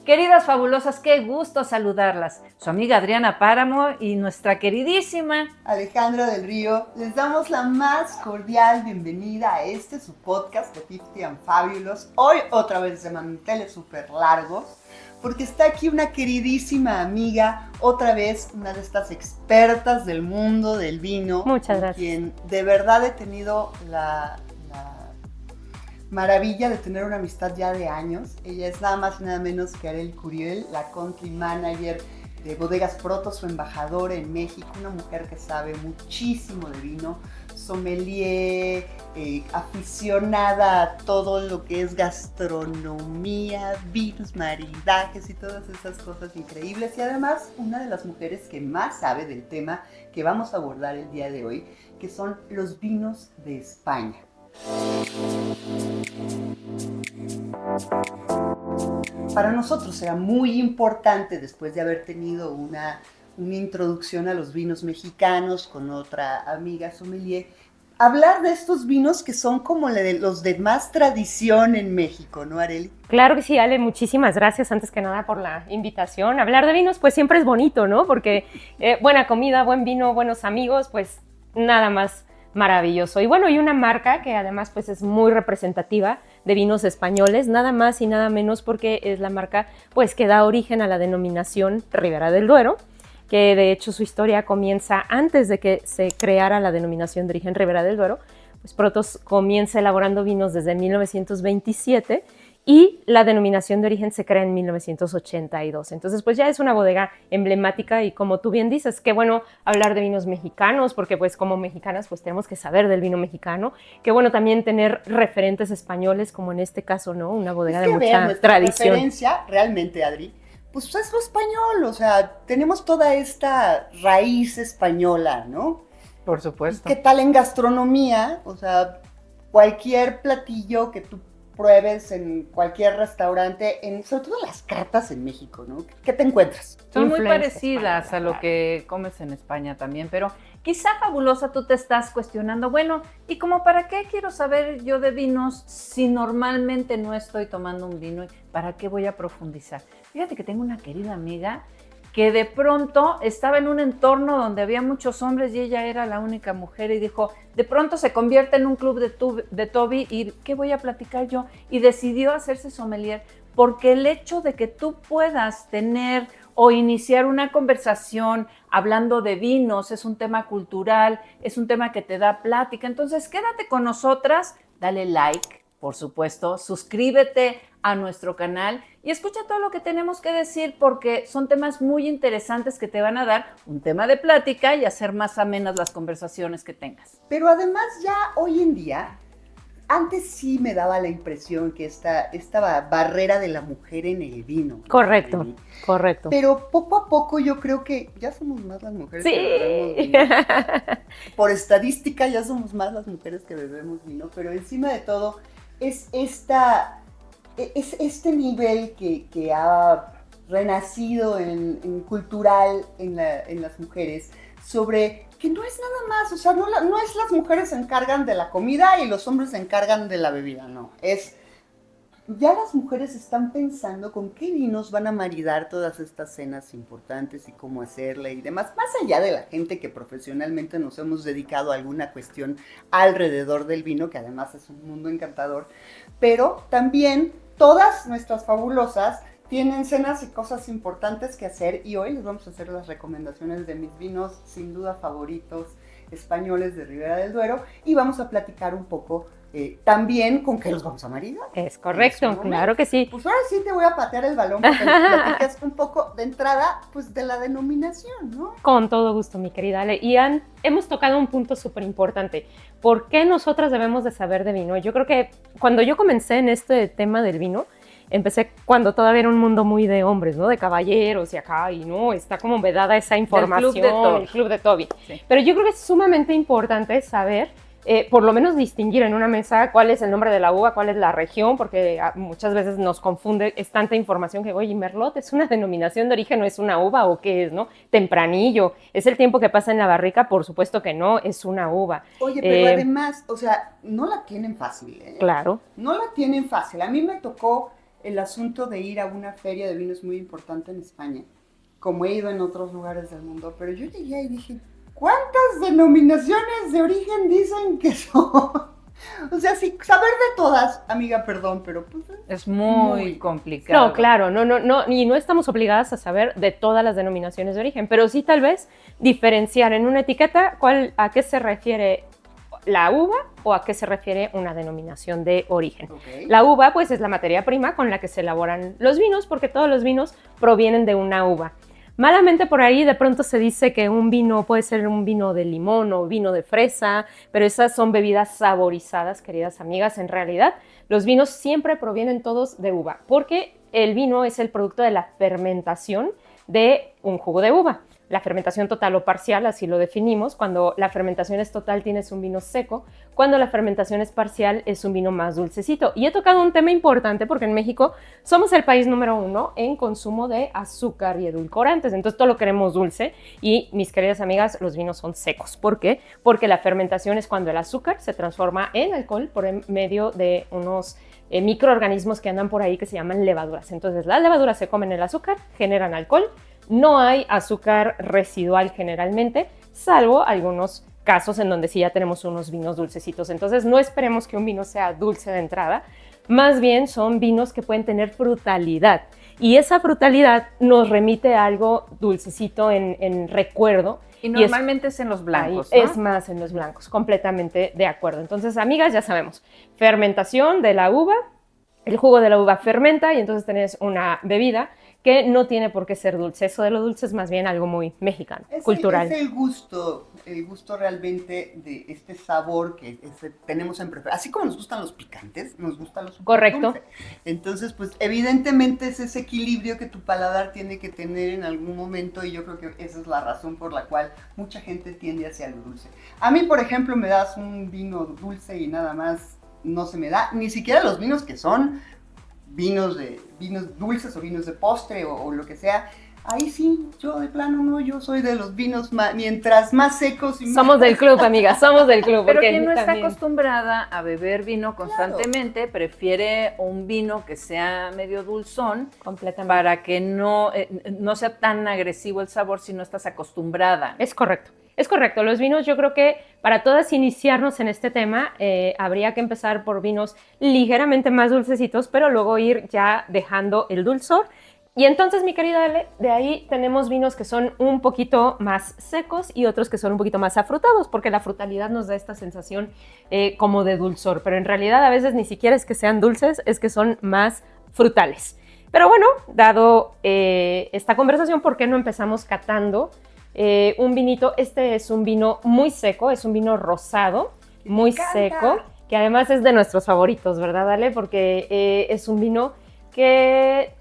Queridas fabulosas, qué gusto saludarlas. Su amiga Adriana Páramo y nuestra queridísima Alejandra del Río, les damos la más cordial bienvenida a su podcast de Fifty and Fabulous. Hoy otra vez de manteles súper largos, porque está aquí una queridísima amiga, otra vez una de estas expertas del mundo del vino. Muchas gracias. Quien de verdad he tenido la maravilla de tener una amistad ya de años. Ella es nada más y nada menos que Arely Curiel, la country manager de Bodegas Proto, su embajadora en México, una mujer que sabe muchísimo de vino, sommelier, aficionada a todo lo que es gastronomía, vinos, maridajes y todas esas cosas increíbles, y además una de las mujeres que más sabe del tema que vamos a abordar el día de hoy, que son los vinos de España. Para nosotros era muy importante, después de haber tenido una introducción a los vinos mexicanos con otra amiga sommelier, hablar de estos vinos que son como los de más tradición en México, ¿no, Arely? Claro que sí, Ale, muchísimas gracias antes que nada por la invitación. Hablar de vinos pues siempre es bonito, ¿no? Porque buena comida, buen vino, buenos amigos, pues nada más maravilloso. Y bueno, y una marca que además pues es muy representativa de vinos españoles, nada más y nada menos porque es la marca pues que da origen a la denominación Ribera del Duero, que de hecho su historia comienza antes de que se creara la denominación de origen Ribera del Duero. Pues Protos comienza elaborando vinos desde 1927 y la denominación de origen se crea en 1982. Entonces, pues ya es una bodega emblemática y como tú bien dices, qué bueno hablar de vinos mexicanos, porque pues como mexicanas pues tenemos que saber del vino mexicano. Qué bueno también tener referentes españoles, como en este caso, ¿no? Una bodega de mucha tradición. La referencia, realmente, Adri, pues es lo español, o sea, tenemos toda esta raíz española, ¿no? Por supuesto. ¿Qué tal en gastronomía? O sea, cualquier platillo que tú pruebes en cualquier restaurante, sobre todo las cartas en México, ¿no? ¿Qué te encuentras? Son muy parecidas a lo que comes en España también, pero quizá, fabulosa, tú te estás cuestionando, bueno, ¿y como para qué quiero saber yo de vinos si normalmente no estoy tomando un vino? ¿Para qué voy a profundizar? Fíjate que tengo una querida amiga que de pronto estaba en un entorno donde había muchos hombres y ella era la única mujer y dijo, de pronto se convierte en un club de Toby y ¿qué voy a platicar yo? Y decidió hacerse sommelier porque el hecho de que tú puedas tener o iniciar una conversación hablando de vinos es un tema cultural, es un tema que te da plática. Entonces quédate con nosotras, dale like, por supuesto, suscríbete a nuestro canal y escucha todo lo que tenemos que decir porque son temas muy interesantes que te van a dar un tema de plática y hacer más amenas las conversaciones que tengas. Pero además ya hoy en día, antes sí me daba la impresión que esta barrera de la mujer en el vino. Correcto, correcto. Pero poco a poco yo creo que ya somos más las mujeres sí. que bebemos vino. Por estadística ya somos más las mujeres que bebemos vino, pero encima de todo es este nivel que ha renacido en cultural en las mujeres sobre que no es nada más, o sea, no es las mujeres se encargan de la comida y los hombres se encargan de la bebida, no, ya las mujeres están pensando con qué vinos van a maridar todas estas cenas importantes y cómo hacerla y demás, más allá de la gente que profesionalmente nos hemos dedicado a alguna cuestión alrededor del vino, que además es un mundo encantador, pero también todas nuestras fabulosas tienen cenas y cosas importantes que hacer y hoy les vamos a hacer las recomendaciones de mis vinos sin duda favoritos españoles de Ribera del Duero y vamos a platicar un poco también con qué los vamos a maridar. Es correcto, claro que sí. Pues ahora sí te voy a patear el balón porque nos platicas un poco de entrada pues de la denominación, ¿no? Con todo gusto, mi querida Ale. Y hemos tocado un punto súper importante. ¿Por qué nosotras debemos de saber de vino? Yo creo que cuando yo comencé en este tema del vino, empecé cuando todavía era un mundo muy de hombres, ¿no? De caballeros y acá, y no, está como vedada esa información. El Club de Toby. Sí. Pero yo creo que es sumamente importante saber, por lo menos distinguir en una mesa cuál es el nombre de la uva, cuál es la región, porque muchas veces nos confunde, es tanta información que, oye, Merlot es una denominación de origen, ¿no es una uva o qué es, no? Tempranillo, ¿es el tiempo que pasa en la barrica? Por supuesto que no, es una uva. Oye, pero además, o sea, no la tienen fácil, ¿eh? Claro. No la tienen fácil. A mí me tocó el asunto de ir a una feria de vino es muy importante en España, como he ido en otros lugares del mundo, pero yo llegué y dije, ¿cuántas denominaciones de origen dicen que son? O sea, sí, saber de todas, amiga, perdón, pero pues es muy complicado. No, claro, no, y no estamos obligadas a saber de todas las denominaciones de origen, pero sí tal vez diferenciar en una etiqueta a qué se refiere la uva o a qué se refiere una denominación de origen. Okay. La uva, pues, es la materia prima con la que se elaboran los vinos, porque todos los vinos provienen de una uva. Malamente por ahí de pronto se dice que un vino puede ser un vino de limón o vino de fresa, pero esas son bebidas saborizadas, queridas amigas. En realidad, los vinos siempre provienen todos de uva, porque el vino es el producto de la fermentación de un jugo de uva. La fermentación total o parcial, así lo definimos. Cuando la fermentación es total tienes un vino seco, cuando la fermentación es parcial es un vino más dulcecito. Y he tocado un tema importante porque en México somos el país número 1 en consumo de azúcar y edulcorantes, entonces todo lo queremos dulce y mis queridas amigas, los vinos son secos. ¿Por qué? Porque la fermentación es cuando el azúcar se transforma en alcohol por medio de unos microorganismos que andan por ahí que se llaman levaduras. Entonces las levaduras se comen el azúcar, generan alcohol. No hay azúcar residual generalmente, salvo algunos casos en donde sí ya tenemos unos vinos dulcecitos. Entonces no esperemos que un vino sea dulce de entrada, más bien son vinos que pueden tener frutalidad. Y esa frutalidad nos remite a algo dulcecito en recuerdo. Y normalmente es en los blancos, ¿no? Es más en los blancos, completamente de acuerdo. Entonces, amigas, ya sabemos, fermentación de la uva, el jugo de la uva fermenta y entonces tenés una bebida que no tiene por qué ser dulce. Eso de lo dulce es más bien algo muy mexicano, cultural. Es el gusto realmente de este sabor que tenemos en preferencia. Así como nos gustan los picantes, nos gustan los correcto. Dulce. Entonces, pues evidentemente es ese equilibrio que tu paladar tiene que tener en algún momento y yo creo que esa es la razón por la cual mucha gente tiende hacia lo dulce. A mí, por ejemplo, me das un vino dulce y nada más no se me da, ni siquiera los vinos que son vinos dulces o vinos de postre o lo que sea. Ahí sí, yo de plano no, yo soy de los vinos mientras más secos y más... Somos del club, amiga, somos del club. Pero quien no está acostumbrada a beber vino constantemente, prefiere un vino que sea medio dulzón, para que no sea tan agresivo el sabor si no estás acostumbrada. Es correcto. Es correcto, los vinos yo creo que para todas iniciarnos en este tema habría que empezar por vinos ligeramente más dulcecitos, pero luego ir ya dejando el dulzor. Y entonces, mi querida Ale, de ahí tenemos vinos que son un poquito más secos y otros que son un poquito más afrutados, porque la frutalidad nos da esta sensación como de dulzor, pero en realidad a veces ni siquiera es que sean dulces, es que son más frutales. Pero bueno, dado esta conversación, ¿por qué no empezamos catando un vinito? Este es un vino muy seco, es un vino rosado, muy seco, que además es de nuestros favoritos, ¿verdad, Ale? Porque es un vino que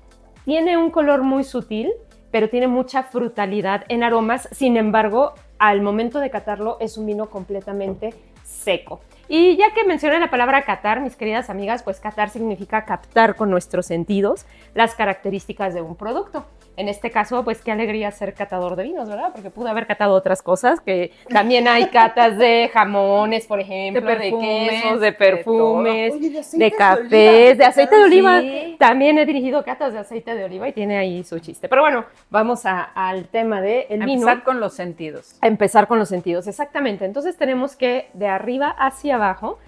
tiene un color muy sutil, pero tiene mucha frutalidad en aromas. Sin embargo, al momento de catarlo es un vino completamente seco. Y ya que mencioné la palabra catar, mis queridas amigas, pues catar significa captar con nuestros sentidos las características de un producto. En este caso, pues qué alegría ser catador de vinos, ¿verdad? Porque pude haber catado otras cosas, que también hay catas de jamones, por ejemplo, de quesos, de perfumes, de cafés, de aceite de oliva. Sí. También he dirigido catas de aceite de oliva y tiene ahí su chiste. Pero bueno, vamos al tema del vino. Empezar con los sentidos. Empezar con los sentidos, exactamente. Entonces tenemos que de arriba hacia abajo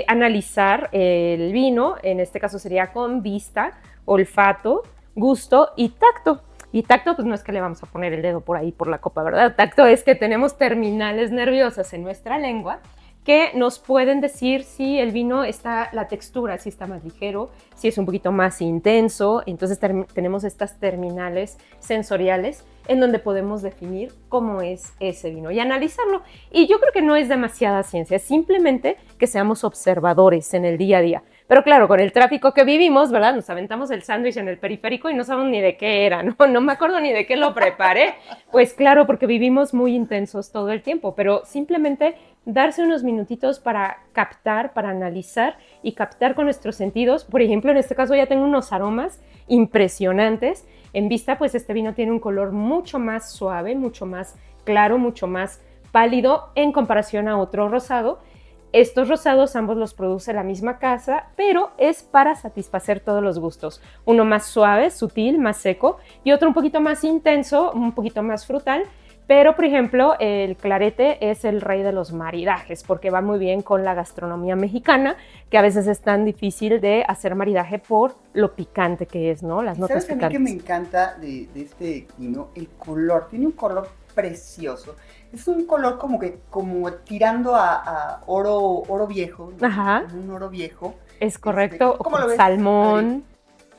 analizar el vino, en este caso sería con vista, olfato, gusto y tacto. Y tacto, pues no es que le vamos a poner el dedo por ahí por la copa, ¿verdad? Tacto es que tenemos terminales nerviosas en nuestra lengua que nos pueden decir si el vino está, la textura, si está más ligero, si es un poquito más intenso. Entonces tenemos estas terminales sensoriales en donde podemos definir cómo es ese vino y analizarlo. Y yo creo que no es demasiada ciencia, es simplemente que seamos observadores en el día a día. Pero claro, con el tráfico que vivimos, ¿verdad? Nos aventamos el sándwich en el periférico y no sabemos ni de qué era, ¿no? No me acuerdo ni de qué lo preparé. Pues claro, porque vivimos muy intensos todo el tiempo, pero simplemente darse unos minutitos para captar, para analizar y captar con nuestros sentidos. Por ejemplo, en este caso ya tengo unos aromas impresionantes. En vista, pues este vino tiene un color mucho más suave, mucho más claro, mucho más pálido en comparación a otro rosado. Estos rosados ambos los produce la misma casa, pero es para satisfacer todos los gustos. Uno más suave, sutil, más seco, y otro un poquito más intenso, un poquito más frutal. Pero, por ejemplo, el clarete es el rey de los maridajes, porque va muy bien con la gastronomía mexicana, que a veces es tan difícil de hacer maridaje por lo picante que es, ¿no? Las notas ¿Sabes a mí picantes. que me encanta de este vino? El color. Tiene un color precioso. Es un color como tirando a oro viejo, ¿no? Ajá. Como un oro viejo. Es correcto, ¿cómo lo con ves, salmón.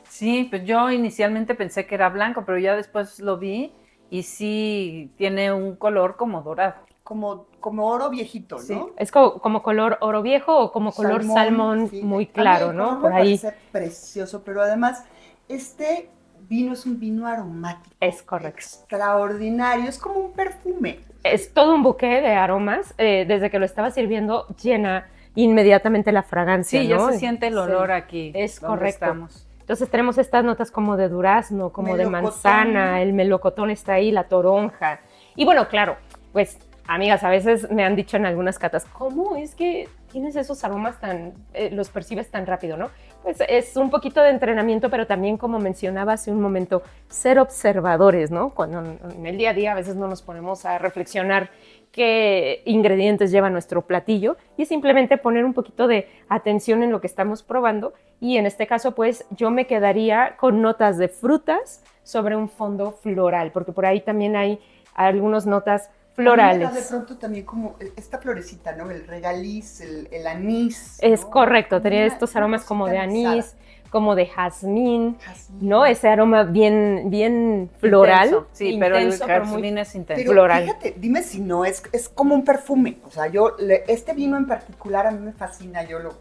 Sí, pues yo inicialmente pensé que era blanco, pero ya después lo vi y sí tiene un color como dorado. Como oro viejito, ¿no? Sí. Es como color oro viejo o como color salmón sí. muy A mí claro, el ¿no? color Por me ahí. parece precioso, pero además este vino es un vino aromático. Es correcto. Extraordinario, es como un perfume. Es todo un buque de aromas. Desde que lo estaba sirviendo, llena inmediatamente la fragancia, Sí, ¿no? ya se siente el olor aquí. Es donde correcto. estamos. Entonces tenemos estas notas como de durazno, como de Melocotón. manzana, el melocotón está ahí, la toronja. Y bueno, claro, pues amigas, a veces me han dicho en algunas catas, ¿cómo es que tienes esos aromas los percibes tan rápido, ¿no? Pues es un poquito de entrenamiento, pero también, como mencionaba hace un momento, ser observadores, ¿no? Cuando en el día a día a veces no nos ponemos a reflexionar qué ingredientes lleva nuestro platillo, y simplemente poner un poquito de atención en lo que estamos probando. Y en este caso, pues yo me quedaría con notas de frutas sobre un fondo floral, porque por ahí también hay algunas notas florales. A mí me da de pronto también como esta florecita, ¿no? El regaliz, el anís. Es ¿no? correcto, Como tenía una- estos una aromas como de cosita anís, alisada. como de jazmín, Jazmín. ¿no? Ese aroma bien floral. Intenso, sí, pero el intenso, pero muy jazmín es intenso. Pero floral. fíjate, dime si no, es como un perfume. O sea, este vino en particular a mí me fascina, yo lo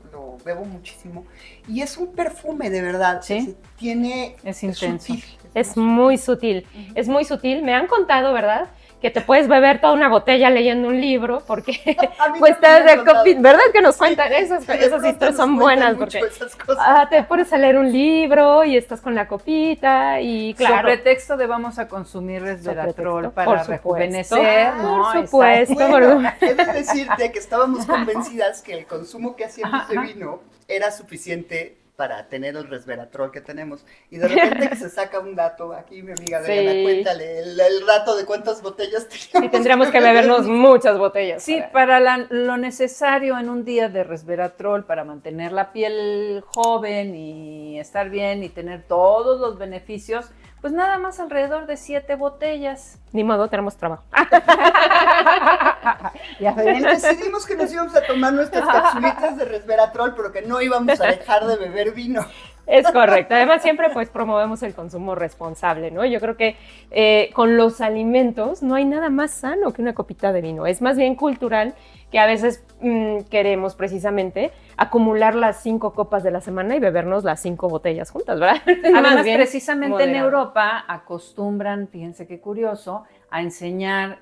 bebo muchísimo. Y es un perfume, de verdad. Sí. Tiene... Es intenso. sutil, Es muy sutil, es muy sutil. Me han contado, ¿verdad?, que te puedes beber toda una botella leyendo un libro, porque A mí pues también me han contado. ¿verdad que nos Sí, cuentan? Esas de historias pronto son nos buenas, cuentan porque mucho esas cosas. te pones a leer un libro y estás con la copita y claro. Sobre pretexto de vamos a consumir resveratrol pretexto, para por supuesto. rejuvenecer, ¿no? Por supuesto. Bueno, he de decirte que estábamos convencidas que el consumo que hacíamos de vino era suficiente para tener el resveratrol que tenemos. Y de repente que se saca un dato, aquí mi amiga Adriana, Sí. cuéntale el dato de cuántas botellas teníamos. Y tendríamos que bebernos muchas botellas. Sí, para lo necesario en un día de resveratrol para mantener la piel joven y estar bien y tener todos los beneficios, pues nada más alrededor de 7 botellas. Ni modo, tenemos trabajo. Y decidimos que nos íbamos a tomar nuestras capsulitas de resveratrol, pero que no íbamos a dejar de beber vino. Es correcto. Además, siempre pues promovemos el consumo responsable, ¿no? Yo creo que con los alimentos no hay nada más sano que una copita de vino. Es más bien cultural, que a veces queremos precisamente acumular las 5 copas de la semana y bebernos las 5 botellas juntas, ¿verdad? Además, Más bien precisamente en moderado. Europa acostumbran, fíjense qué curioso, a enseñar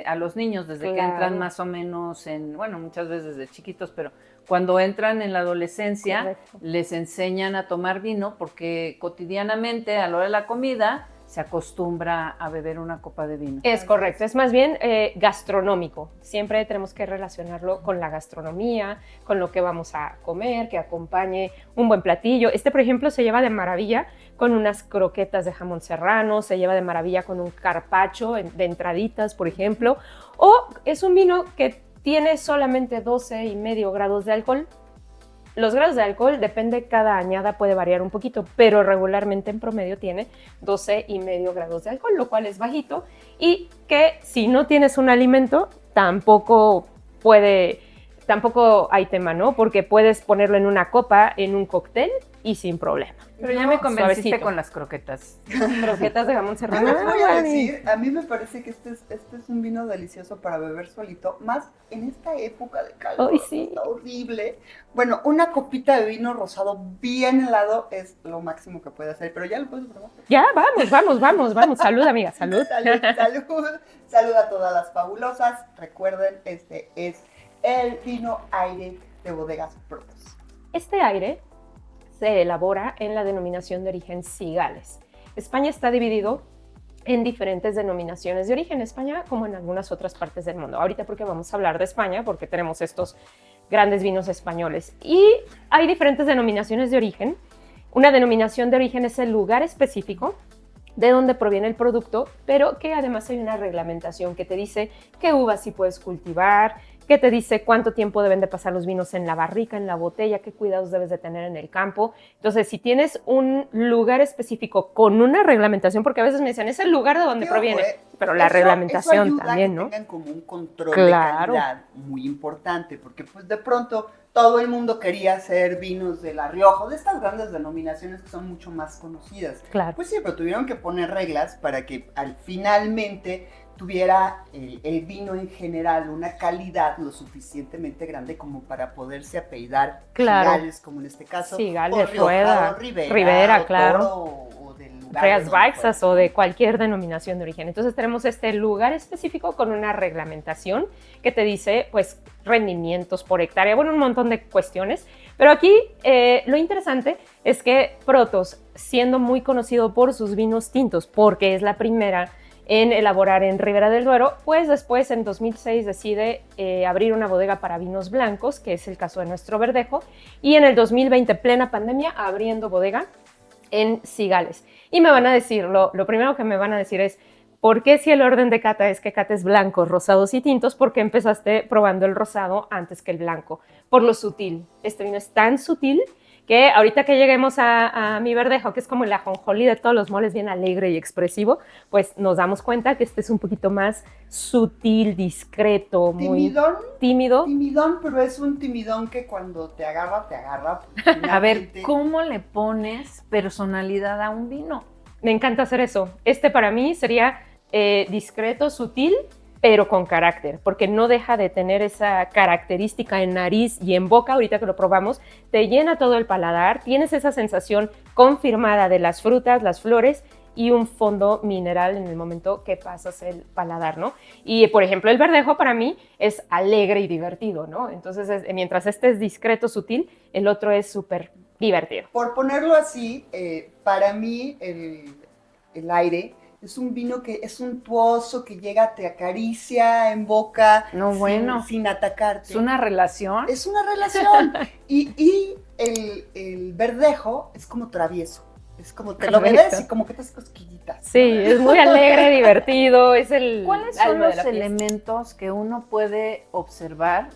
a los niños desde que Claro. entran más o menos bueno, muchas veces desde chiquitos, pero cuando entran en la adolescencia, Correcto. les enseñan a tomar vino porque cotidianamente a la hora de la comida se acostumbra a beber una copa de vino. Es correcto, es más bien gastronómico. Siempre tenemos que relacionarlo con la gastronomía, con lo que vamos a comer, que acompañe un buen platillo. Por ejemplo, se lleva de maravilla con unas croquetas de jamón serrano, se lleva de maravilla con un carpaccio de entraditas, por ejemplo, o es un vino que tiene solamente 12,5 grados de alcohol. Los grados de alcohol, depende, cada añada puede variar un poquito, pero regularmente en promedio tiene 12,5 grados de alcohol, lo cual es bajito, y que si no tienes un alimento, tampoco hay tema, ¿no? Porque puedes ponerlo en una copa, en un cóctel y sin problema. Pero ya me convenciste suavecito. con las croquetas. Croquetas de jamón Yo serrano. les voy a decir, a mí me parece que este es un vino delicioso para beber solito, más en esta época de calor. Ay, sí. Está horrible. Bueno, una copita de vino rosado bien helado es lo máximo que puede hacer, pero ya lo puedes probar. Ya, vamos. Salud, amiga, salud. Salud a todas las fabulosas. Recuerden, este es el vino aire de Bodegas Protos. Este aire se elabora en la denominación de origen Cigales. España está dividido en diferentes denominaciones de origen, España como en algunas otras partes del mundo. Ahorita porque vamos a hablar de España, porque tenemos estos grandes vinos españoles. Y hay diferentes denominaciones de origen. Una denominación de origen es el lugar específico de dónde proviene el producto, pero que además hay una reglamentación que te dice qué uvas sí puedes cultivar, que te dice cuánto tiempo deben de pasar los vinos en la barrica, en la botella, qué cuidados debes de tener en el campo. Entonces, si tienes un lugar específico con una reglamentación, porque a veces me dicen, es el lugar de donde proviene, pero la reglamentación eso ayuda también, a que ¿no? tengan como un control de calidad muy importante, porque pues de pronto todo el mundo quería hacer vinos de La Rioja, de estas grandes denominaciones que son mucho más conocidas. Claro. Pues sí, pero tuvieron que poner reglas para que finalmente tuviera el vino en general una calidad lo suficientemente grande como para poderse apellidar Cigales, como en este caso, Cigales, o Rioja, Rueda, o Rivera, o claro, Toro, o del lugar Rías de Baixas o de cualquier denominación de origen. Entonces tenemos este lugar específico con una reglamentación que te dice, pues, rendimientos por hectárea, bueno, un montón de cuestiones. Pero aquí lo interesante es que Protos, siendo muy conocido por sus vinos tintos, porque es la primera en elaborar en Ribera del Duero, pues después en 2006 decide abrir una bodega para vinos blancos, que es el caso de nuestro Verdejo, y en el 2020, plena pandemia, abriendo bodega en Cigales. Y me van a decir, lo primero que me van a decir es, ¿por qué si el orden de cata es que cates blancos, rosados y tintos? ¿Por qué empezaste probando el rosado antes que el blanco? Por lo sutil. Este vino es tan sutil que ahorita que lleguemos a mi Verdejo, que es como el ajonjolí de todos los moles, bien alegre y expresivo, pues nos damos cuenta que este es un poquito más sutil, discreto, muy tímido. Timidón, pero es un timidón que cuando te agarra, te agarra. A ver, ¿cómo le pones personalidad a un vino? Me encanta hacer eso. Este para mí sería discreto, sutil, pero con carácter, porque no deja de tener esa característica en nariz y en boca. Ahorita que lo probamos, te llena todo el paladar, tienes esa sensación confirmada de las frutas, las flores y un fondo mineral en el momento que pasas el paladar, ¿no? Y, por ejemplo, el Verdejo para mí es alegre y divertido, ¿no? Entonces, mientras este es discreto, sutil, el otro es súper divertido. Por ponerlo así, para mí el aire es un vino que es suntuoso, que llega, te acaricia en boca, sin atacarte. ¿Es una relación? Es una relación. y el Verdejo es como travieso. Es como te lo bebes y como que te haces cosquillitas. Sí, es muy alegre, divertido, es el ¿Cuáles son los elementos que uno puede observar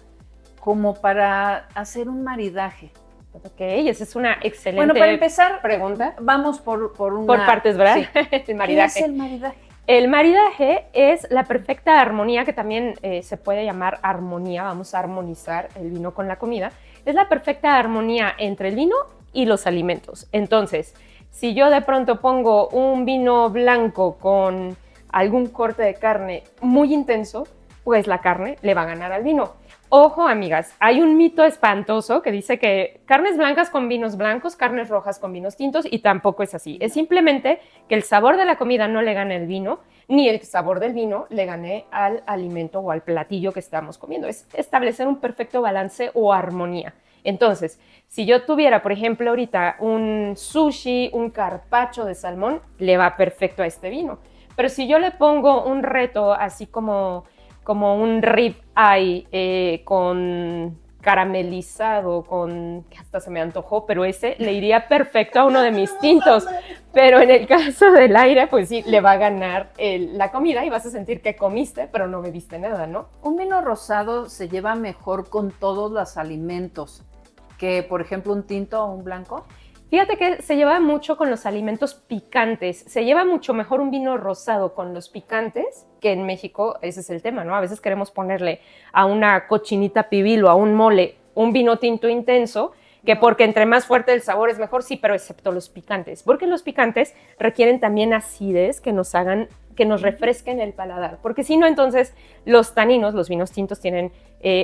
como para hacer un maridaje? Ok, esa es una excelente bueno, para empezar, pregunta. Vamos por partes, ¿verdad? Sí. El maridaje. ¿Qué es el maridaje? El maridaje es la perfecta armonía, que también se puede llamar armonía, vamos a armonizar el vino con la comida. Es la perfecta armonía entre el vino y los alimentos. Entonces, si yo de pronto pongo un vino blanco con algún corte de carne muy intenso, pues la carne le va a ganar al vino. Ojo, amigas, hay un mito espantoso que dice que carnes blancas con vinos blancos, carnes rojas con vinos tintos, y tampoco es así. Es simplemente que el sabor de la comida no le gane al vino, ni el sabor del vino le gane al alimento o al platillo que estamos comiendo. Es establecer un perfecto balance o armonía. Entonces, si yo tuviera, por ejemplo, ahorita un sushi, un carpaccio de salmón, le va perfecto a este vino. Pero si yo le pongo un reto así como un rib eye con caramelizado, que hasta se me antojó, pero ese le iría perfecto a uno de mis tintos. Pero en el caso del aire, pues sí, le va a ganar la comida y vas a sentir que comiste, pero no bebiste nada, ¿no? Un vino rosado se lleva mejor con todos los alimentos que, por ejemplo, un tinto o un blanco. Fíjate que se lleva mucho con los alimentos picantes. Se lleva mucho mejor un vino rosado con los picantes, que en México ese es el tema, ¿no? A veces queremos ponerle a una cochinita pibil o a un mole un vino tinto intenso, que porque entre más fuerte el sabor es mejor, sí, pero excepto los picantes, porque los picantes requieren también acidez que nos refresquen el paladar, porque si no, entonces los taninos, los vinos tintos tienen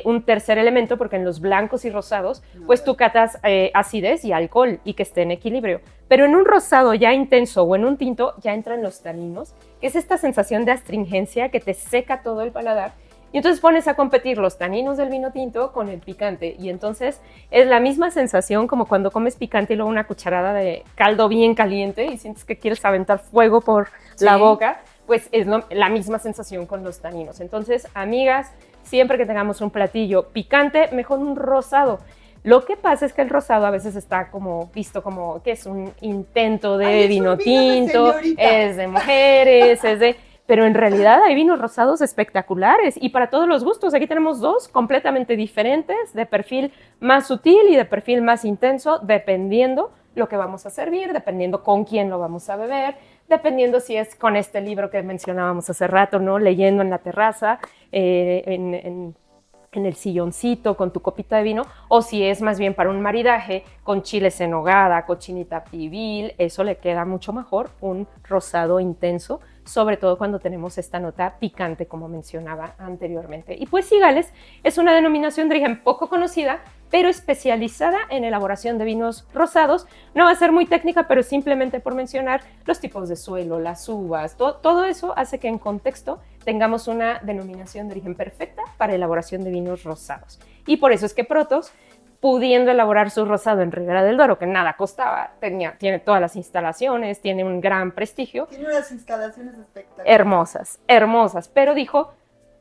un tercer elemento, porque en los blancos y rosados, pues tú catas acidez y alcohol y que esté en equilibrio, pero en un rosado ya intenso o en un tinto ya entran los taninos, que es esta sensación de astringencia que te seca todo el paladar. Y entonces pones a competir los taninos del vino tinto con el picante. Y entonces es la misma sensación como cuando comes picante y luego una cucharada de caldo bien caliente y sientes que quieres aventar fuego por la boca. Pues es la misma sensación con los taninos. Entonces, amigas, siempre que tengamos un platillo picante, mejor un rosado. Lo que pasa es que el rosado a veces está como visto como que es un intento de Ay, vino es un vino de tinto, señorita. es de mujeres, es de... Pero en realidad hay vinos rosados espectaculares y para todos los gustos. Aquí tenemos dos completamente diferentes, de perfil más sutil y de perfil más intenso, dependiendo lo que vamos a servir, dependiendo con quién lo vamos a beber, dependiendo si es con este libro que mencionábamos hace rato, ¿no? Leyendo en la terraza, en el silloncito con tu copita de vino, o si es más bien para un maridaje con chiles en nogada, cochinita pibil, eso le queda mucho mejor, un rosado intenso, sobre todo cuando tenemos esta nota picante, como mencionaba anteriormente. Y pues Cigales es una denominación de origen poco conocida, pero especializada en elaboración de vinos rosados. No va a ser muy técnica, pero simplemente por mencionar los tipos de suelo, las uvas, todo eso hace que en contexto tengamos una denominación de origen perfecta para elaboración de vinos rosados. Y por eso es que Protos, pudiendo elaborar su rosado en Ribera del Duero, que nada costaba, tiene todas las instalaciones, tiene un gran prestigio. Tiene unas instalaciones espectaculares. Hermosas, hermosas, pero dijo,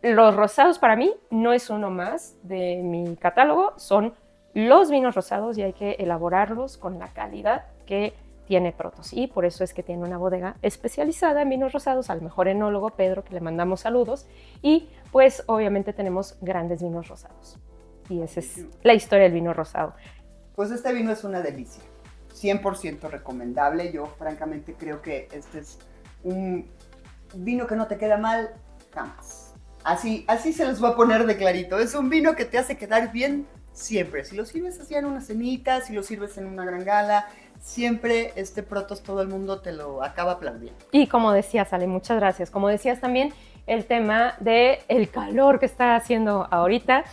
los rosados para mí no es uno más de mi catálogo, son los vinos rosados y hay que elaborarlos con la calidad que tiene Protos. Y por eso es que tiene una bodega especializada en vinos rosados, al mejor enólogo Pedro, que le mandamos saludos, y pues obviamente tenemos grandes vinos rosados. Y esa es la historia del vino rosado. Pues este vino es una delicia, 100% recomendable. Yo francamente creo que este es un vino que no te queda mal jamás. Así se los voy a poner de clarito. Es un vino que te hace quedar bien siempre. Si lo sirves así en una cenita, si lo sirves en una gran gala, siempre este Protos todo el mundo te lo acaba aplaudiendo. Y como decías, Ale, muchas gracias. Como decías también, el tema del calor que está haciendo ahorita,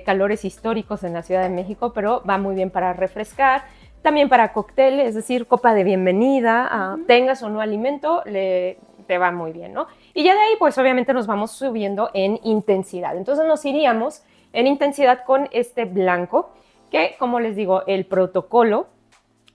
calores históricos en la Ciudad de México, pero va muy bien para refrescar, también para cóctel, es decir, copa de bienvenida, tengas o no alimento, te va muy bien, ¿no? Y ya de ahí, pues obviamente nos vamos subiendo en intensidad. Entonces nos iríamos en intensidad con este blanco, que como les digo, el protocolo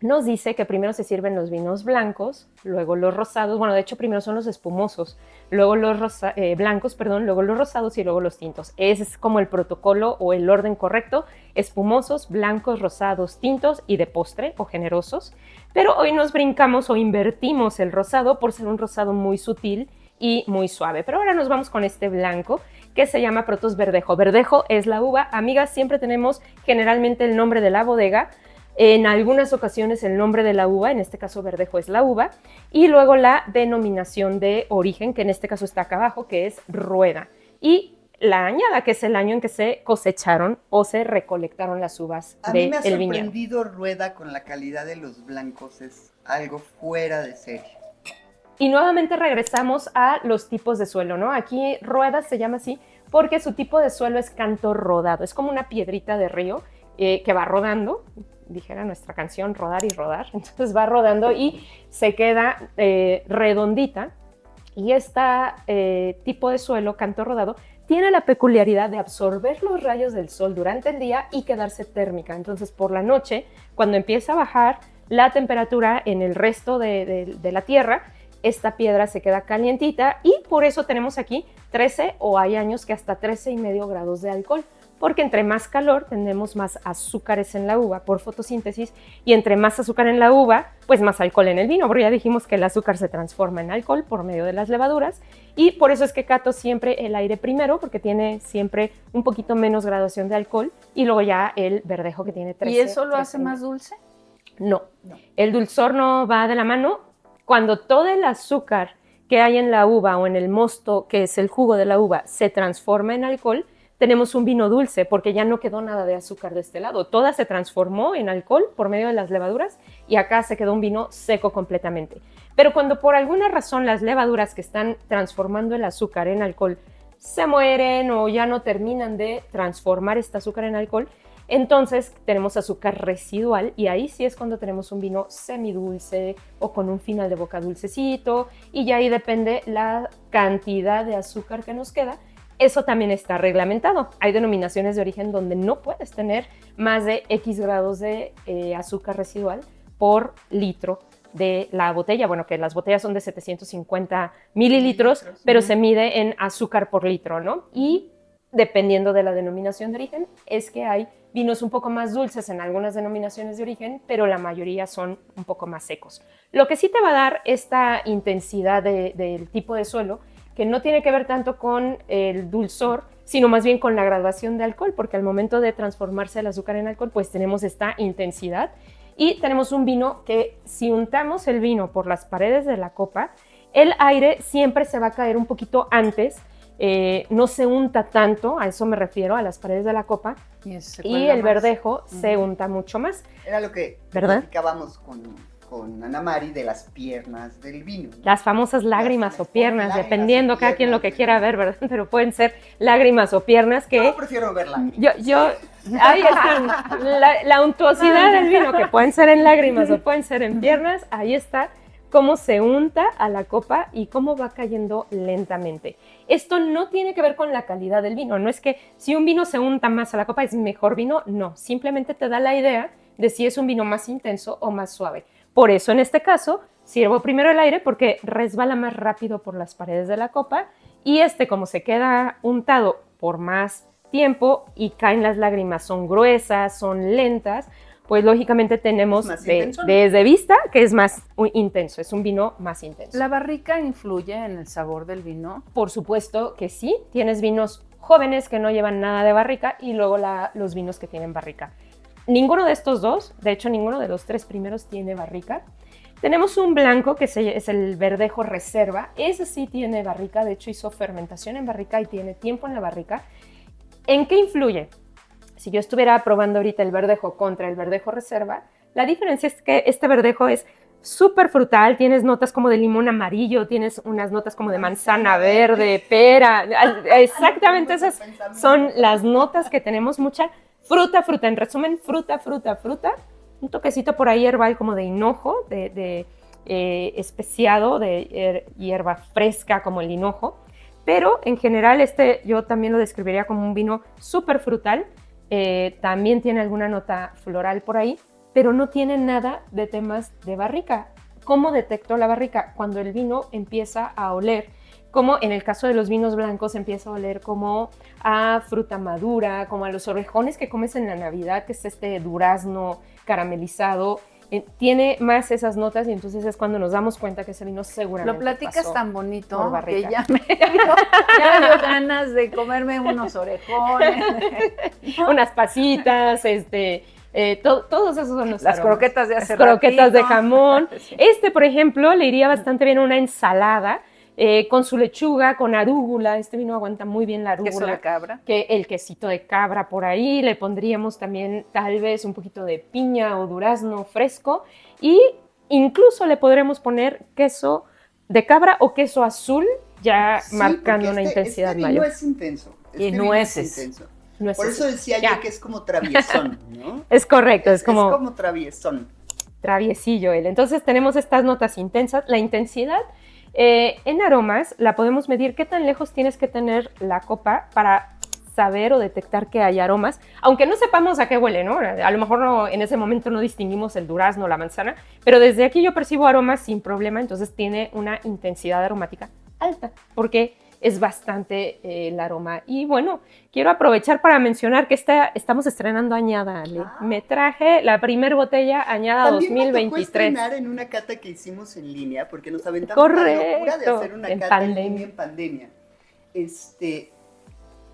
nos dice que primero se sirven los vinos blancos, luego los rosados, bueno, de hecho primero son los espumosos, luego los blancos, luego los rosados y luego los tintos. Ese es como el protocolo o el orden correcto, espumosos, blancos, rosados, tintos y de postre o generosos. Pero hoy nos brincamos o invertimos el rosado por ser un rosado muy sutil y muy suave. Pero ahora nos vamos con este blanco que se llama Protos Verdejo. Verdejo es la uva. Amigas, siempre tenemos generalmente el nombre de la bodega, en algunas ocasiones el nombre de la uva, en este caso Verdejo es la uva, y luego la denominación de origen, que en este caso está acá abajo, que es Rueda, y la añada, que es el año en que se cosecharon o se recolectaron las uvas del viñedo. A mí me ha sorprendido Rueda con la calidad de los blancos, es algo fuera de serie. Y nuevamente regresamos a los tipos de suelo, ¿no? Aquí Rueda se llama así porque su tipo de suelo es canto rodado, es como una piedrita de río que va rodando, dijera nuestra canción, rodar y rodar, entonces va rodando y se queda redondita, y este tipo de suelo, canto rodado, tiene la peculiaridad de absorber los rayos del sol durante el día y quedarse térmica. Entonces por la noche, cuando empieza a bajar la temperatura en el resto de la tierra, esta piedra se queda calientita, y por eso tenemos aquí 13 o hay años que hasta 13,5 grados de alcohol. Porque entre más calor tenemos más azúcares en la uva por fotosíntesis, y entre más azúcar en la uva, pues más alcohol en el vino, porque ya dijimos que el azúcar se transforma en alcohol por medio de las levaduras, y por eso es que cato siempre el aire primero, porque tiene siempre un poquito menos graduación de alcohol, y luego ya el verdejo, que tiene 13. ¿Y eso lo hace más dulce? No, el dulzor no va de la mano. Cuando todo el azúcar que hay en la uva o en el mosto, que es el jugo de la uva, se transforma en alcohol, tenemos un vino dulce, porque ya no quedó nada de azúcar de este lado. Toda se transformó en alcohol por medio de las levaduras, y acá se quedó un vino seco completamente. Pero cuando por alguna razón las levaduras que están transformando el azúcar en alcohol se mueren o ya no terminan de transformar este azúcar en alcohol, entonces tenemos azúcar residual, y ahí sí es cuando tenemos un vino semidulce o con un final de boca dulcecito, y ya ahí depende la cantidad de azúcar que nos queda. Eso también está reglamentado. Hay denominaciones de origen donde no puedes tener más de X grados de azúcar residual por litro de la botella. Bueno, que las botellas son de 750 mililitros, pero se mide en azúcar por litro, ¿no? Y dependiendo de la denominación de origen, es que hay vinos un poco más dulces en algunas denominaciones de origen, pero la mayoría son un poco más secos. Lo que sí te va a dar esta intensidad del tipo de suelo, que no tiene que ver tanto con el dulzor, sino más bien con la graduación de alcohol, porque al momento de transformarse el azúcar en alcohol, pues tenemos esta intensidad y tenemos un vino que si untamos el vino por las paredes de la copa, el aire siempre se va a caer un poquito antes, no se unta tanto, a eso me refiero, a las paredes de la copa, y el verdejo se unta mucho más. Era lo que platicábamos con Ana Mari de las piernas del vino, ¿no? Las famosas lágrimas o piernas, dependiendo cada quien lo que quiera ver, ¿verdad? Pero pueden ser lágrimas o piernas que... Yo prefiero ver lágrimas. Ahí están, la untuosidad del vino, que pueden ser en lágrimas o pueden ser en piernas, ahí está cómo se unta a la copa y cómo va cayendo lentamente. Esto no tiene que ver con la calidad del vino, no es que si un vino se unta más a la copa es mejor vino, no, simplemente te da la idea de si es un vino más intenso o más suave. Por eso en este caso sirvo primero el aire porque resbala más rápido por las paredes de la copa y como se queda untado por más tiempo y caen las lágrimas, son gruesas, son lentas, pues lógicamente tenemos desde vista que es más intenso, es un vino más intenso. ¿La barrica influye en el sabor del vino? Por supuesto que sí, tienes vinos jóvenes que no llevan nada de barrica y luego los vinos que tienen barrica. Ninguno de estos dos, de hecho ninguno de los tres primeros tiene barrica. Tenemos un blanco que es el verdejo reserva, ese sí tiene barrica, de hecho hizo fermentación en barrica y tiene tiempo en la barrica. ¿En qué influye? Si yo estuviera probando ahorita el verdejo contra el verdejo reserva, la diferencia es que este verdejo es súper frutal, tienes notas como de limón amarillo, tienes unas notas como de manzana verde, pera, exactamente esas son las notas que tenemos, mucha fruta, en resumen, fruta, un toquecito por ahí herbal como de hinojo, especiado, de hierba fresca como el hinojo, pero en general yo también lo describiría como un vino súper frutal. También tiene alguna nota floral por ahí, pero no tiene nada de temas de barrica. ¿Cómo detecto la barrica? Cuando el vino empieza a oler, como en el caso de los vinos blancos empieza a oler como a fruta madura, como a los orejones que comes en la Navidad, que es este durazno caramelizado. Tiene más esas notas y entonces es cuando nos damos cuenta que ese vino seguramente lo platicas pasó tan bonito por barrica. que ya me dio ganas de comerme unos orejones, unas pasitas, todos esos son los las aromas. croquetas de hace croquetas de ratito. jamón. Sí. Por ejemplo, le iría bastante bien una ensalada con su lechuga, con arúgula. Este vino aguanta muy bien la arúgula. Queso de cabra. Que el quesito de cabra por ahí, le pondríamos también tal vez un poquito de piña o durazno fresco y incluso le podremos poner queso de cabra o queso azul, ya Sí, marcando una porque intensidad este mayor. vino es intenso. Y vino nueces. es intenso. Nueces. Por eso decía Ya. yo que es como traviesón, ¿no? Es correcto, es como Es como traviesón. traviesillo él. Entonces tenemos estas notas intensas. La intensidad en aromas la podemos medir qué tan lejos tienes que tener la copa para saber o detectar que hay aromas, aunque no sepamos a qué huele, ¿no? A lo mejor en ese momento no distinguimos el durazno o la manzana, pero desde aquí yo percibo aromas sin problema, entonces tiene una intensidad aromática alta, porque es bastante el aroma. Y bueno, quiero aprovechar para mencionar que estamos estrenando añada, Ale. Me traje la primer botella añada También 2023. me tocó estrenar en una cata que hicimos en línea, porque nos aventamos la locura de hacer una cata en línea en pandemia.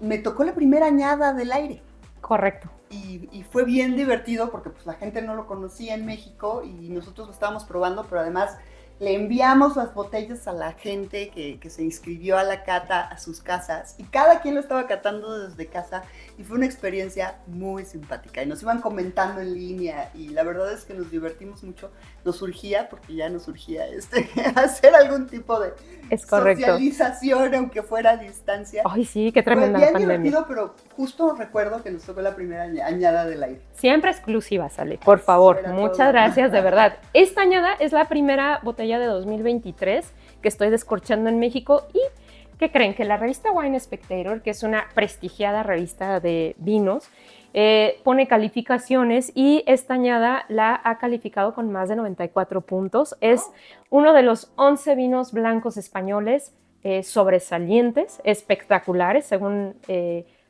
Me tocó la primera añada del aire. Correcto. Y fue bien divertido porque pues la gente no lo conocía en México y nosotros lo estábamos probando, pero además le enviamos las botellas a la gente que se inscribió a la cata a sus casas y cada quien lo estaba catando desde casa y fue una experiencia muy simpática y nos iban comentando en línea y la verdad es que nos divertimos mucho. Nos surgía, porque ya nos surgía hacer algún tipo de socialización aunque fuera a distancia. Ay, sí, qué tremenda fue bien pandemia. divertido, pero justo recuerdo que nos tocó la primera añada del aire. Siempre exclusiva, Sale, por favor. Muchas gracias, de verdad. Esta añada es la primera botella de 2023 que estoy descorchando en México y ¿qué creen? Que la revista Wine Spectator, que es una prestigiada revista de vinos, pone calificaciones y esta añada la ha calificado con más de 94 puntos. Es uno de los 11 vinos blancos españoles sobresalientes, espectaculares, según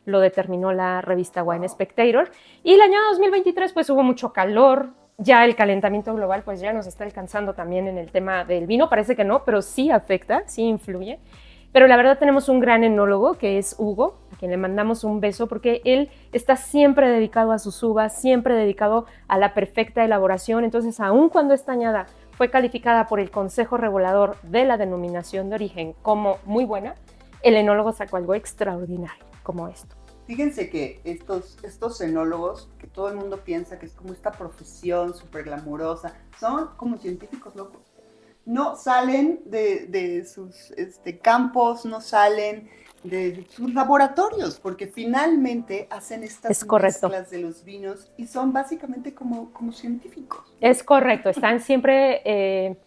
lo determinó la revista Wine Spectator. Y el año 2023 pues hubo mucho calor, ya el calentamiento global pues ya nos está alcanzando también en el tema del vino, parece que no, pero sí afecta, sí influye. Pero la verdad tenemos un gran enólogo que es Hugo, a quien le mandamos un beso porque él está siempre dedicado a sus uvas, siempre dedicado a la perfecta elaboración. Entonces, aun cuando esta añada fue calificada por el Consejo Regulador de la Denominación de Origen como muy buena, el enólogo sacó algo extraordinario como esto. Fíjense que estos enólogos, que todo el mundo piensa que es como esta profesión súper glamurosa, son como científicos locos. No salen de sus campos, no salen de sus laboratorios, porque finalmente hacen estas mezclas de los vinos y son básicamente como científicos. Es correcto, están siempre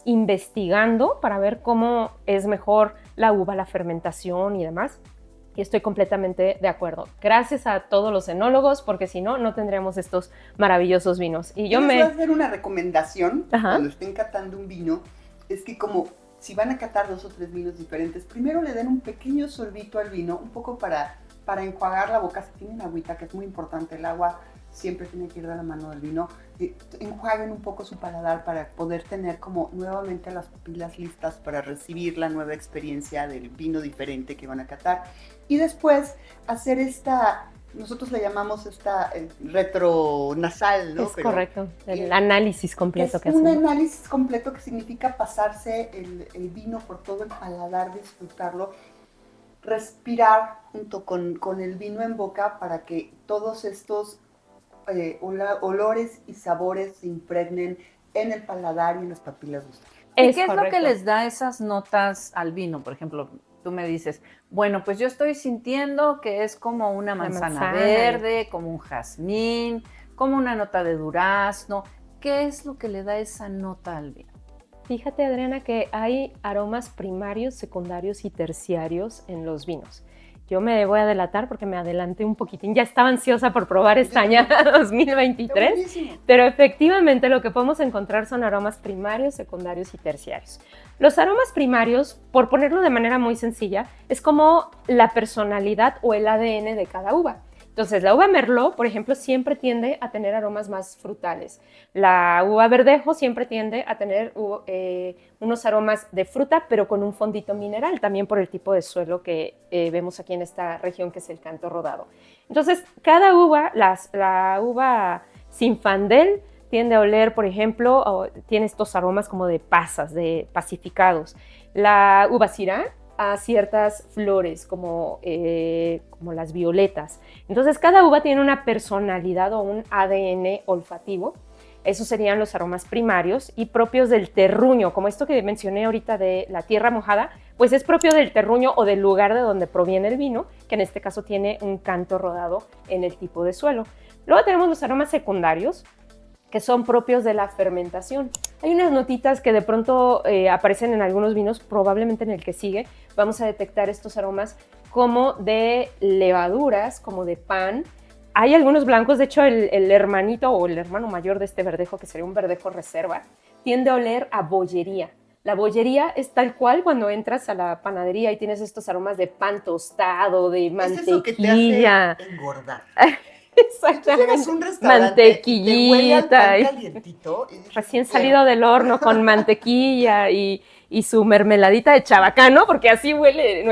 investigando para ver cómo es mejor la uva, la fermentación y demás. Y estoy completamente de acuerdo. Gracias a todos los enólogos, porque si no, no tendríamos estos maravillosos vinos. Y yo les voy a hacer una recomendación. Ajá. Cuando estén catando un vino, es que como si van a catar 2 o 3 vinos diferentes, primero le den un pequeño sorbito al vino, un poco para enjuagar la boca. Si tienen agüita, que es muy importante, el agua siempre tiene que ir de la mano del vino. Enjuaguen un poco su paladar para poder tener como nuevamente las pupilas listas para recibir la nueva experiencia del vino diferente que van a catar. Y después hacer nosotros le llamamos retronasal, ¿no? Es correcto, el análisis completo que hacemos. hacemos. Un análisis completo que significa pasarse el vino por todo el paladar, disfrutarlo, respirar junto con el vino en boca para que todos estos olores y sabores se impregnen en el paladar y en las papilas gustativas. ¿Y qué es lo que les da esas notas al vino? Por ejemplo, tú me dices, bueno, pues yo estoy sintiendo que es como una manzana verde, como un jazmín, como una nota de durazno. ¿Qué es lo que le da esa nota al vino? Fíjate, Adriana, que hay aromas primarios, secundarios y terciarios en los vinos. Yo me voy a delatar porque me adelanté un poquitín. Ya estaba ansiosa por probar esta añada 2023, pero efectivamente lo que podemos encontrar son aromas primarios, secundarios y terciarios. Los aromas primarios, por ponerlo de manera muy sencilla, es como la personalidad o el ADN de cada uva. Entonces, la uva Merlot, por ejemplo, siempre tiende a tener aromas más frutales. La uva Verdejo siempre tiende a tener unos aromas de fruta, pero con un fondito mineral, también por el tipo de suelo que vemos aquí en esta región, que es el Canto Rodado. Entonces, cada uva, la uva Zinfandel tiende a oler, por ejemplo, tiene estos aromas como de pasas, de pacificados. La uva Syrah a ciertas flores como las violetas. Entonces cada uva tiene una personalidad o un ADN olfativo. Esos serían los aromas primarios y propios del terruño, como esto que mencioné ahorita de la tierra mojada, pues es propio del terruño o del lugar de donde proviene el vino, que en este caso tiene un canto rodado en el tipo de suelo. Luego tenemos los aromas secundarios, que son propios de la fermentación. Hay unas notitas que de pronto aparecen en algunos vinos, probablemente en el que sigue. Vamos a detectar estos aromas como de levaduras, como de pan. Hay algunos blancos, de hecho el hermanito o el hermano mayor de este verdejo, que sería un verdejo reserva, tiende a oler a bollería. La bollería es tal cual cuando entras a la panadería y tienes estos aromas de pan tostado, de mantequilla. Es eso que te hace engordar. Exactamente. Un mantequillita. Recién salido del horno con mantequilla y su mermeladita de chabacano, porque así huele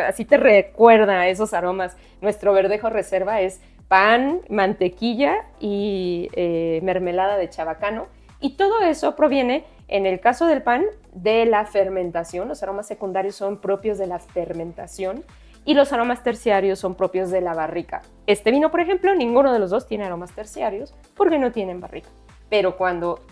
así te recuerda esos aromas. Nuestro verdejo reserva es pan, mantequilla y mermelada de chabacano. Y todo eso proviene, en el caso del pan, de la fermentación. Los aromas secundarios son propios de la fermentación. Y los aromas terciarios son propios de la barrica. Este vino, por ejemplo, ninguno de los dos tiene aromas terciarios porque no tienen barrica. Pero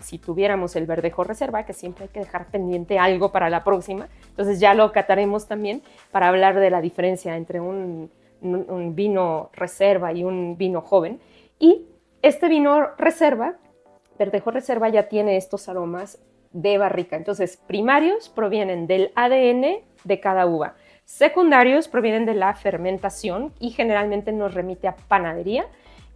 si tuviéramos el verdejo reserva, que siempre hay que dejar pendiente algo para la próxima, entonces ya lo cataremos también para hablar de la diferencia entre un vino reserva y un vino joven. Y este vino reserva, verdejo reserva, ya tiene estos aromas de barrica. Entonces, primarios provienen del ADN de cada uva. Secundarios provienen de la fermentación y generalmente nos remite a panadería,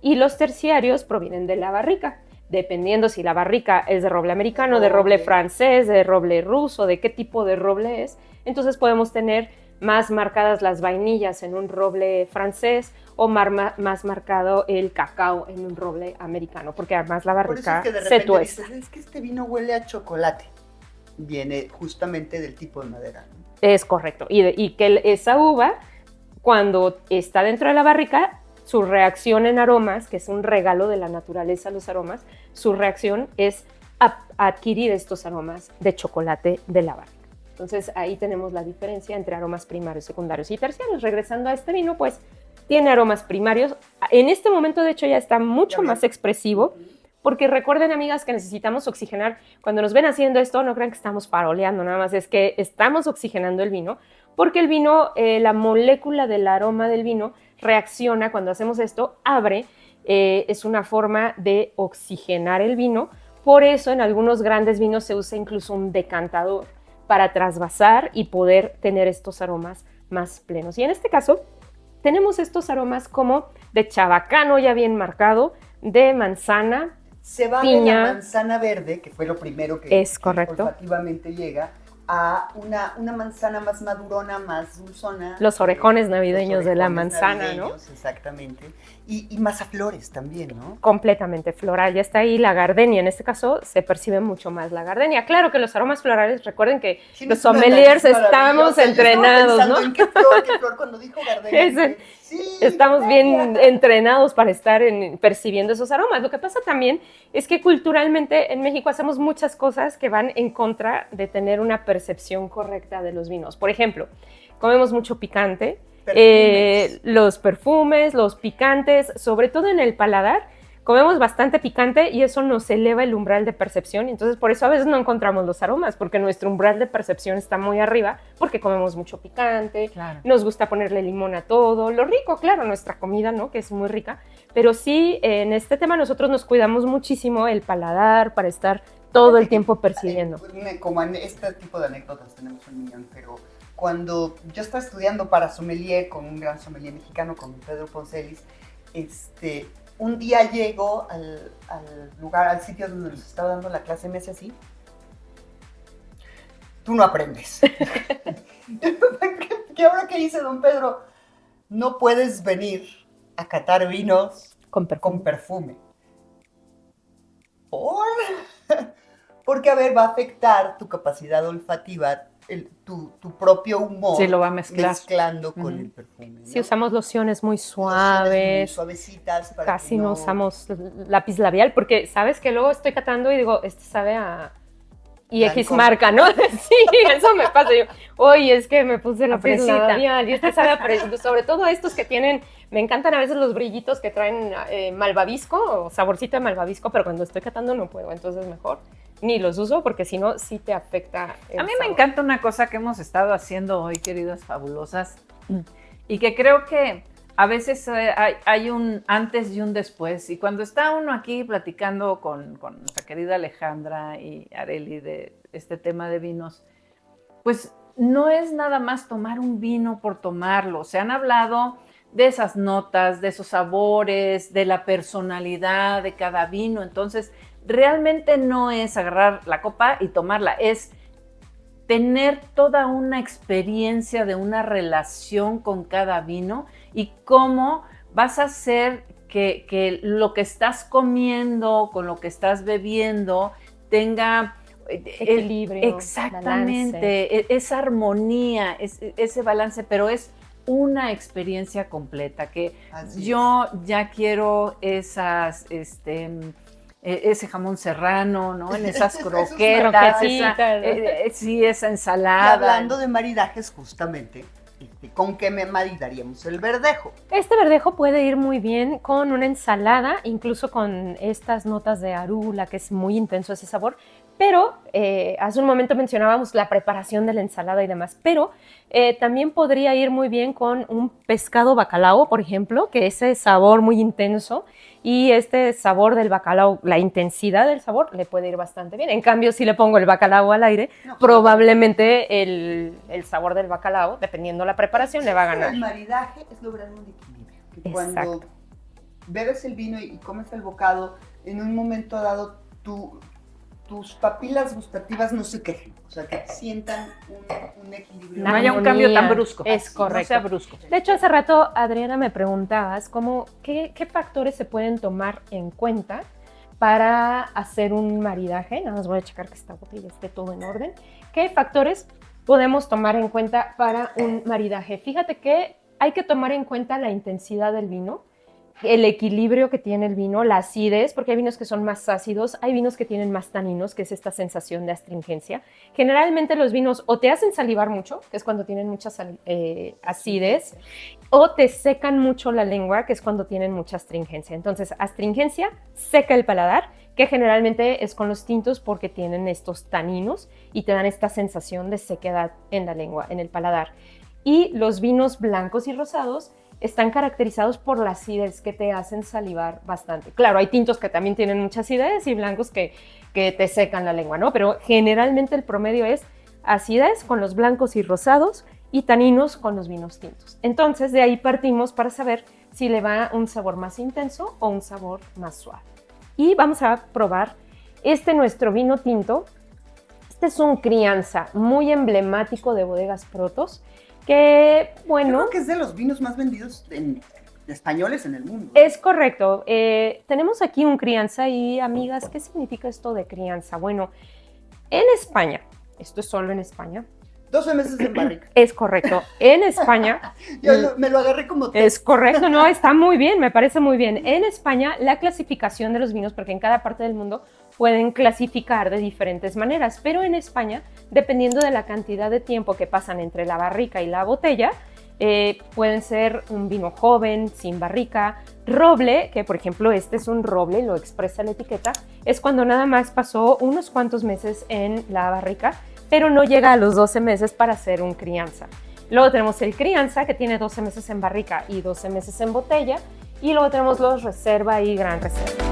y los terciarios provienen de la barrica, dependiendo si la barrica es de roble americano, de roble francés, de roble ruso, de qué tipo de roble es. Entonces podemos tener más marcadas las vainillas en un roble francés o más marcado el cacao en un roble americano, porque además la barrica Por eso es que de se repente tuesta. dices, es que este vino huele a chocolate. Viene justamente del tipo de madera, ¿no? Es correcto. Y que esa uva, cuando está dentro de la barrica, su reacción en aromas, que es un regalo de la naturaleza los aromas, su reacción es adquirir estos aromas de chocolate de la barrica. Entonces ahí tenemos la diferencia entre aromas primarios, secundarios y terciarios. Regresando a este vino, pues tiene aromas primarios. En este momento, de hecho, ya está mucho más expresivo, porque recuerden, amigas, que necesitamos oxigenar. Cuando nos ven haciendo esto, no crean que estamos faroleando, nada más es que estamos oxigenando el vino, porque el vino, la molécula del aroma del vino reacciona cuando hacemos esto, abre, es una forma de oxigenar el vino. Por eso en algunos grandes vinos se usa incluso un decantador para trasvasar y poder tener estos aromas más plenos. Y en este caso tenemos estos aromas como de chabacano ya bien marcado, de manzana, se va piña, de la manzana verde, que fue lo primero que, es correcto, que olfativamente llega, a una manzana más madurona, más dulzona. Los orejones navideños de la manzana, ¿no? Exactamente. Y más a flores también, ¿no? Completamente floral. Ya está ahí la gardenia. En este caso se percibe mucho más la gardenia. Claro que los aromas florales, recuerden que los sommeliers estamos entrenados, ¿no? ¿En qué flor? Cuando dijo gardenia. Sí, estamos bien entrenados para estar percibiendo esos aromas. Lo que pasa también es que culturalmente en México hacemos muchas cosas que van en contra de tener una percepción correcta de los vinos. Por ejemplo, comemos mucho picante, los perfumes, los picantes, sobre todo en el paladar, comemos bastante picante y eso nos eleva el umbral de percepción, y entonces por eso a veces no encontramos los aromas, porque nuestro umbral de percepción está muy arriba, porque comemos mucho picante, claro. Nos gusta ponerle limón a todo, lo rico, claro, nuestra comida, ¿no? Que es muy rica, pero sí, en este tema nosotros nos cuidamos muchísimo el paladar para estar todo el tiempo percibiendo. Como en este tipo de anécdotas tenemos un millón, pero cuando yo estaba estudiando para sommelier con un gran sommelier mexicano, con Pedro Poncelis, un día llego al lugar, al sitio donde nos estaba dando la clase, me hace así: tú no aprendes. ¿Qué ahora que dice don Pedro? No puedes venir a catar vinos con perfume. Porque, a ver, va a afectar tu capacidad olfativa, tu propio humor. Sí, lo va a mezclar. Mezclando con el perfume, ¿no? Sí, usamos lociones muy suaves. Muy suavecitas. Para casi no usamos lápiz labial, porque sabes que luego estoy catando y digo, sabe a... Y X marca, ¿no? Sí, eso me pasa. Yo, oye, es que me puse lápiz labial y sabe a sobre todo estos que tienen, me encantan a veces los brillitos que traen malvavisco o saborcito de malvavisco, pero cuando estoy catando no puedo, entonces mejor ni los uso porque si no, sí te afecta el A mí sabor. me encanta una cosa que hemos estado haciendo hoy, queridas fabulosas, y que creo que a veces hay un antes y un después. Y cuando está uno aquí platicando con nuestra querida Alejandra y Areli de este tema de vinos, pues no es nada más tomar un vino por tomarlo. Se han hablado de esas notas, de esos sabores, de la personalidad de cada vino. Entonces, realmente no es agarrar la copa y tomarla, es tener toda una experiencia de una relación con cada vino y cómo vas a hacer que lo que estás comiendo, con lo que estás bebiendo, tenga equilibrio, exactamente, balance. Esa armonía, ese balance, pero es una experiencia completa que yo ya quiero esas... ese jamón serrano, ¿no? En esas croquetas, esa ensalada. Y hablando de maridajes, justamente, ¿con qué me maridaríamos el verdejo? Este verdejo puede ir muy bien con una ensalada, incluso con estas notas de arula, que es muy intenso ese sabor, pero hace un momento mencionábamos la preparación de la ensalada y demás, pero también podría ir muy bien con un pescado bacalao, por ejemplo, que ese sabor muy intenso y este sabor del bacalao, la intensidad del sabor le puede ir bastante bien. En cambio, si le pongo el bacalao al aire, probablemente el sabor del bacalao, dependiendo la preparación, le va a ganar. El maridaje es lograr un equilibrio. Que cuando bebes el vino y comes el bocado, en un momento dado tu tus papilas gustativas no se quejen, o sea, que sientan un equilibrio. No haya un cambio tan brusco. Es correcto. No sea brusco. De hecho, hace rato, Adriana, me preguntabas qué factores se pueden tomar en cuenta para hacer un maridaje. Nada más voy a checar que esta botella esté todo en orden. ¿Qué factores podemos tomar en cuenta para un maridaje? Fíjate que hay que tomar en cuenta la intensidad del vino, el equilibrio que tiene el vino, la acidez, porque hay vinos que son más ácidos, hay vinos que tienen más taninos, que es esta sensación de astringencia. Generalmente los vinos o te hacen salivar mucho, que es cuando tienen mucha acidez, o te secan mucho la lengua, que es cuando tienen mucha astringencia. Entonces, astringencia seca el paladar, que generalmente es con los tintos porque tienen estos taninos y te dan esta sensación de sequedad en la lengua, en el paladar. Y los vinos blancos y rosados están caracterizados por la acidez, que te hacen salivar bastante. Claro, hay tintos que también tienen mucha acidez y blancos que te secan la lengua, ¿no? Pero generalmente el promedio es acidez con los blancos y rosados y taninos con los vinos tintos. Entonces, de ahí partimos para saber si le va un sabor más intenso o un sabor más suave. Y vamos a probar nuestro vino tinto. Este es un crianza muy emblemático de Bodegas Protos, que, bueno... Creo que es de los vinos más vendidos de españoles en el mundo. Es correcto. Tenemos aquí un crianza y, amigas, ¿qué significa esto de crianza? Bueno, en España, esto es solo en España. 12 meses en barrica. Es correcto. En España... Me lo agarré como... Es correcto, no, está muy bien, me parece muy bien. En España, la clasificación de los vinos, porque en cada parte del mundo pueden clasificar de diferentes maneras, pero en España, dependiendo de la cantidad de tiempo que pasan entre la barrica y la botella, pueden ser un vino joven, sin barrica, roble, que por ejemplo este es un roble, lo expresa la etiqueta, es cuando nada más pasó unos cuantos meses en la barrica, pero no llega a los 12 meses para hacer un crianza. Luego tenemos el crianza, que tiene 12 meses en barrica y 12 meses en botella, y luego tenemos los reserva y gran reserva.